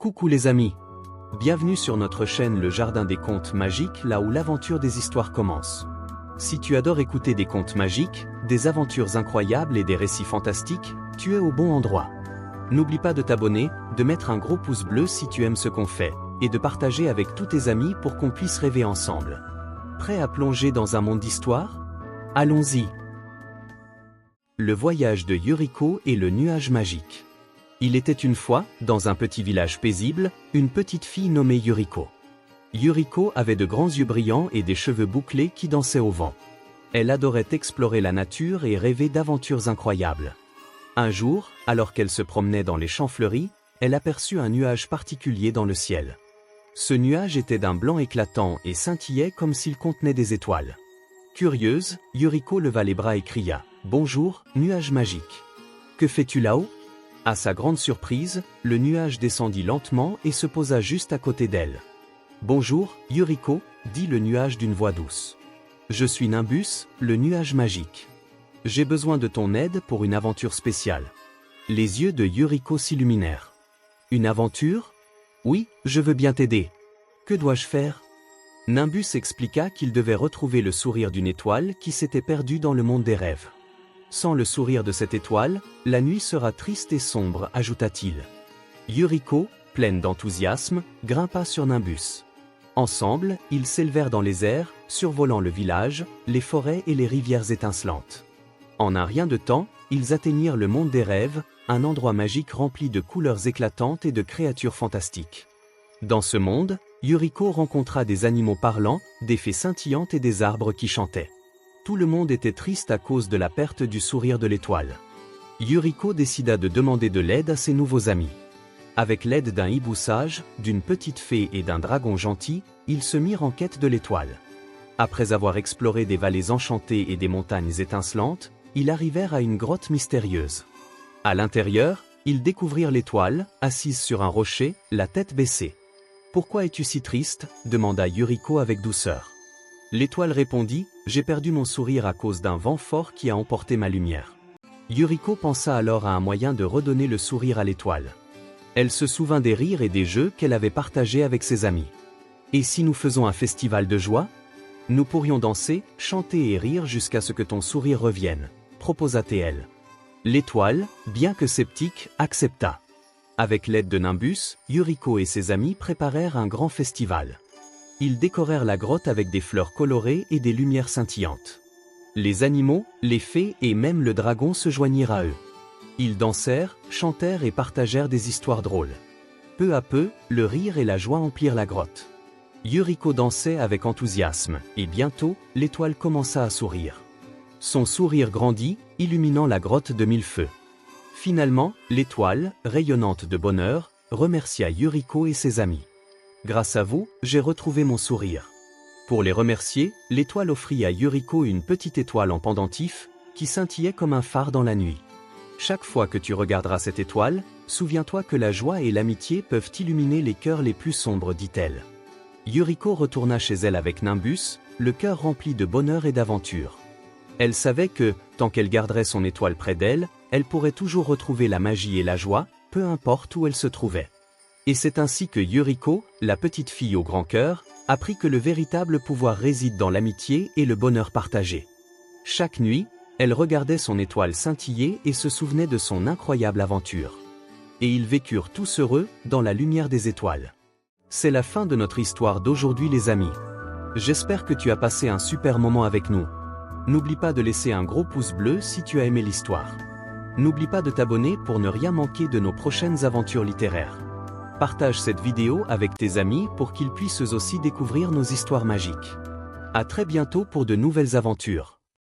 Coucou les amis! Bienvenue sur notre chaîne Le Jardin des Contes Magiques, là où l'aventure des histoires commence. Si tu adores écouter des contes magiques, des aventures incroyables et des récits fantastiques, tu es au bon endroit. N'oublie pas de t'abonner, de mettre un gros pouce bleu si tu aimes ce qu'on fait, et de partager avec tous tes amis pour qu'on puisse rêver ensemble. Prêt à plonger dans un monde d'histoire? Allons-y! Le voyage de Yuriko et le nuage magique. Il était une fois, dans un petit village paisible, une petite fille nommée Yuriko. Yuriko avait de grands yeux brillants et des cheveux bouclés qui dansaient au vent. Elle adorait explorer la nature et rêver d'aventures incroyables. Un jour, alors qu'elle se promenait dans les champs fleuris, elle aperçut un nuage particulier dans le ciel. Ce nuage était d'un blanc éclatant et scintillait comme s'il contenait des étoiles. Curieuse, Yuriko leva les bras et cria « Bonjour, nuage magique. Que fais-tu là-haut » À sa grande surprise, le nuage descendit lentement et se posa juste à côté d'elle. « Bonjour, Yuriko » dit le nuage d'une voix douce. « Je suis Nimbus, le nuage magique. J'ai besoin de ton aide pour une aventure spéciale. » Les yeux de Yuriko s'illuminèrent. « Une aventure ? Oui, je veux bien t'aider. Que dois-je faire ?» Nimbus expliqua qu'il devait retrouver le sourire d'une étoile qui s'était perdue dans le monde des rêves. Sans le sourire de cette étoile, la nuit sera triste et sombre, ajouta-t-il. Yuriko, pleine d'enthousiasme, grimpa sur Nimbus. Ensemble, ils s'élevèrent dans les airs, survolant le village, les forêts et les rivières étincelantes. En un rien de temps, ils atteignirent le monde des rêves, un endroit magique rempli de couleurs éclatantes et de créatures fantastiques. Dans ce monde, Yuriko rencontra des animaux parlants, des fées scintillantes et des arbres qui chantaient. Tout le monde était triste à cause de la perte du sourire de l'étoile. Yuriko décida de demander de l'aide à ses nouveaux amis. Avec l'aide d'un hibou sage, d'une petite fée et d'un dragon gentil, ils se mirent en quête de l'étoile. Après avoir exploré des vallées enchantées et des montagnes étincelantes, ils arrivèrent à une grotte mystérieuse. À l'intérieur, ils découvrirent l'étoile, assise sur un rocher, la tête baissée. « Pourquoi es-tu si triste » demanda Yuriko avec douceur. L'étoile répondit « J'ai perdu mon sourire à cause d'un vent fort qui a emporté ma lumière. » Yuriko pensa alors à un moyen de redonner le sourire à l'étoile. Elle se souvint des rires et des jeux qu'elle avait partagés avec ses amis. « Et si nous faisons un festival de joie ? Nous pourrions danser, chanter et rire jusqu'à ce que ton sourire revienne, » proposa-t-elle. L'étoile, bien que sceptique, accepta. Avec l'aide de Nimbus, Yuriko et ses amis préparèrent un grand festival. Ils décorèrent la grotte avec des fleurs colorées et des lumières scintillantes. Les animaux, les fées et même le dragon se joignirent à eux. Ils dansèrent, chantèrent et partagèrent des histoires drôles. Peu à peu, le rire et la joie emplirent la grotte. Yuriko dansait avec enthousiasme, et bientôt, l'étoile commença à sourire. Son sourire grandit, illuminant la grotte de mille feux. Finalement, l'étoile, rayonnante de bonheur, remercia Yuriko et ses amis. « Grâce à vous, j'ai retrouvé mon sourire. » Pour les remercier, l'étoile offrit à Yuriko une petite étoile en pendentif, qui scintillait comme un phare dans la nuit. « Chaque fois que tu regarderas cette étoile, souviens-toi que la joie et l'amitié peuvent illuminer les cœurs les plus sombres, dit-elle. Yuriko retourna chez elle avec Nimbus, le cœur rempli de bonheur et d'aventure. Elle savait que, tant qu'elle garderait son étoile près d'elle, elle pourrait toujours retrouver la magie et la joie, peu importe où elle se trouvait. Et c'est ainsi que Yuriko, la petite fille au grand cœur, apprit que le véritable pouvoir réside dans l'amitié et le bonheur partagé. Chaque nuit, elle regardait son étoile scintiller et se souvenait de son incroyable aventure. Et ils vécurent tous heureux, dans la lumière des étoiles. C'est la fin de notre histoire d'aujourd'hui les amis. J'espère que tu as passé un super moment avec nous. N'oublie pas de laisser un gros pouce bleu si tu as aimé l'histoire. N'oublie pas de t'abonner pour ne rien manquer de nos prochaines aventures littéraires. Partage cette vidéo avec tes amis pour qu'ils puissent eux aussi découvrir nos histoires magiques. À très bientôt pour de nouvelles aventures.